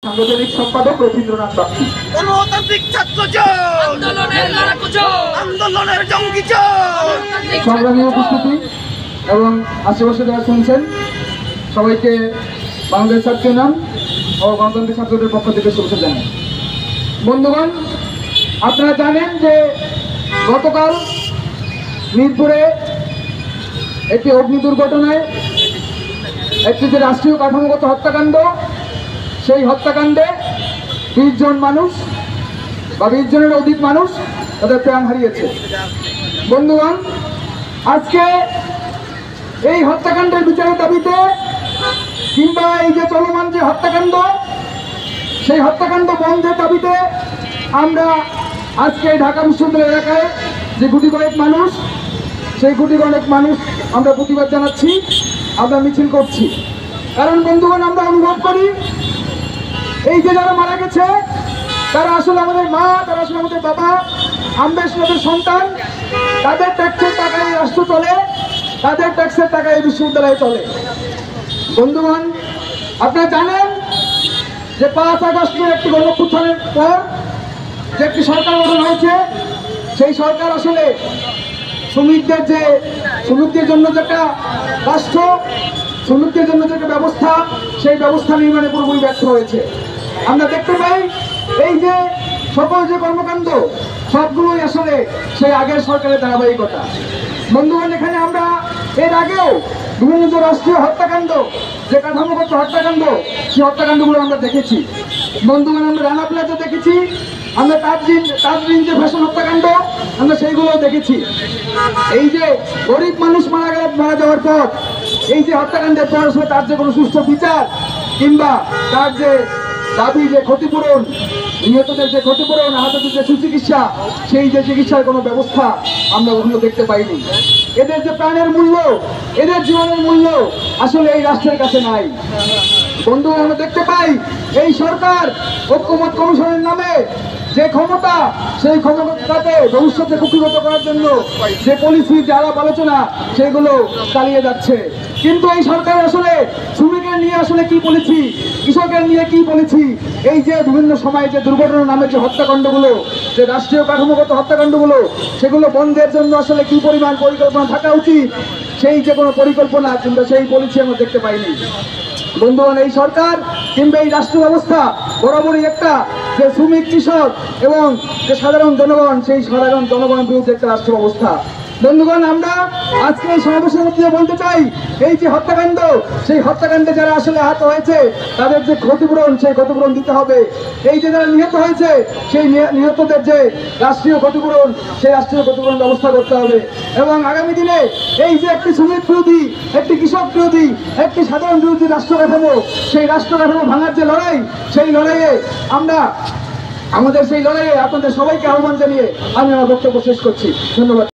সাংগঠনিক সম্পাদক রবীন্দ্রনাথ বাগচি। গণতান্ত্রিক ছাত্র আন্দোলনের জঙ্গি সংগ্রামী উপস্থিতি এবং আশেপাশে যারা শুনছেন সবাইকে বাংলাদেশ ছাত্র নাম ও গণতান্ত্রিক ছাত্রদের পক্ষ থেকে শুভেচ্ছা জানাই। বন্ধুগণ, আপনারা জানেন যে গতকাল মিরপুরে একটি অগ্নি দুর্ঘটনায় একটি যে রাষ্ট্রীয় কাঠামোগত হত্যাকাণ্ড, সেই হত্যাকাণ্ডে 20 জন মানুষ বা 20 জনের অধিক মানুষ তাদের প্রাণ হারিয়েছে। বন্ধুগণ, আজকে এই হত্যাকাণ্ডের বিচারের দাবিতে কিংবা এই যে চলমান যে হত্যাকাণ্ড, সেই হত্যাকাণ্ড বন্ধের দাবিতে আমরা আজকে ঢাকা বিশ্ববিদ্যালয় এলাকায় যে গুটি কয়েক মানুষ, সেই গুটি কয়েক মানুষ আমরা প্রতিবাদ জানাচ্ছি, আমরা মিছিল করছি। কারণ বন্ধুগণ, আমরা অনুভব করি এই যে যারা মারা গেছে তারা আসলে আমাদের মা, তারা আসলে আমাদের বাবা, আমরা আমাদের সন্তান। তাদের ট্যাক্সের টাকায় রাষ্ট্র চলে, তাদের ট্যাক্সের টাকায় বিশ্ববিদ্যালয়ে চলে। বন্ধুগণ, আপনারা জানেন যে 5 আগস্টের একটি গণঅভ্যুত্থানের পর যে একটি সরকার গঠন হয়েছে, সেই সরকার আসলে শ্রমিকদের জন্য যে একটা রাষ্ট্র, শ্রমিকদের জন্য যে একটা ব্যবস্থা, সেই ব্যবস্থা নির্মাণে পুরোপুরি ব্যর্থ হয়েছে। আমরা দেখতে পাই এই যে সকল যে কর্মকাণ্ড সবগুলোই আসলে সেই আগের সরকারের ধারাবাহিকতা। বন্ধুগণ, এখানে আমরা এর আগেও বিভিন্ন যে রাষ্ট্রীয় হত্যাকাণ্ড, যে কাঠামোগত হত্যাকাণ্ড, সেই হত্যাকাণ্ডগুলো আমরা দেখেছি। বন্ধুগণ, আমরা রানা প্লাজা দেখেছি, আমরা তাজরিন যে ফ্যাশন হত্যাকাণ্ড, আমরা সেইগুলোও দেখেছি। এই যে গরিব মানুষ মারা যাওয়ার পর, এই যে হত্যাকাণ্ডের পর আসলে তার যে কোনো সুষ্ঠু বিচার কিংবা তার যে দাবি, যে ক্ষতিপূরণ, নিহতদের যে ক্ষতিপূরণ, আহতদের যে সুচিকিৎসা, সেই যে চিকিৎসার কোনো ব্যবস্থা আমরা ওগুলো দেখতে পাইনি। এদের যে প্রাণের মূল্য, এদের জীবনের মূল্য আসলে এই রাষ্ট্রের কাছে নাই। বন্ধু, আমরা দেখতে পাই এই সরকার ঐক্যমত কমিশনের নামে যে ক্ষমতা, সেই ক্ষমতাকে ভবিষ্যতে কুক্ষিগত করার জন্য যে পলিসি, যে আলাপ আলোচনা, সেগুলো চালিয়ে যাচ্ছে। কিন্তু এই সরকার আসলে শ্রমিকের নিয়ে আসলে কি পলিসি, কৃষকের নিয়ে কি পলিসি, এই যে বিভিন্ন সময় যে দুর্ঘটনার নামে যে হত্যাকাণ্ডগুলো, যে রাষ্ট্রীয় কাঠামোগত হত্যাকাণ্ডগুলো, সেগুলো বন্ধের জন্য আসলে কি পরিমাণ পরিকল্পনা থাকা উচিত, সেই যে কোনো পরিকল্পনা কিংবা সেই পলিসি আমরা দেখতে পাইনি। বন্ধুগণ, এই সরকার কিংবা এই রাষ্ট্র ব্যবস্থা বরাবরই একটা যে শ্রমিক, কৃষক এবং যে সাধারণ জনগণ, সেই সাধারণ জনগণের বিরুদ্ধে একটা রাষ্ট্র ব্যবস্থা। বন্ধুগণ, আমরা আজকে এই সমাবেশের মধ্যে বলতে চাই, এই যে হত্যাকাণ্ড, সেই হত্যাকাণ্ডে যারা আসলে আহত হয়েছে তাদের যে ক্ষতিপূরণ, সেই ক্ষতিপূরণ দিতে হবে। এই যে যারা নিহত হয়েছে, সেই নিহতদের যে রাষ্ট্রীয় ক্ষতিপূরণ, সেই রাষ্ট্রীয় ক্ষতিপূরণ ব্যবস্থা করতে হবে। এবং আগামী দিনে এই যে একটি শ্রমিক বিরোধী, একটি কৃষক বিরোধী, একটি সাধারণ বিরোধী রাষ্ট্র কাঠামো, সেই রাষ্ট্র কাঠামো ভাঙার যে লড়াই, সেই লড়াইয়ে আমাদের সেই লড়াইয়ে আপনাদের সবাইকে আহ্বান জানিয়ে আমি আমার বক্তব্য শেষ করছি। ধন্যবাদ।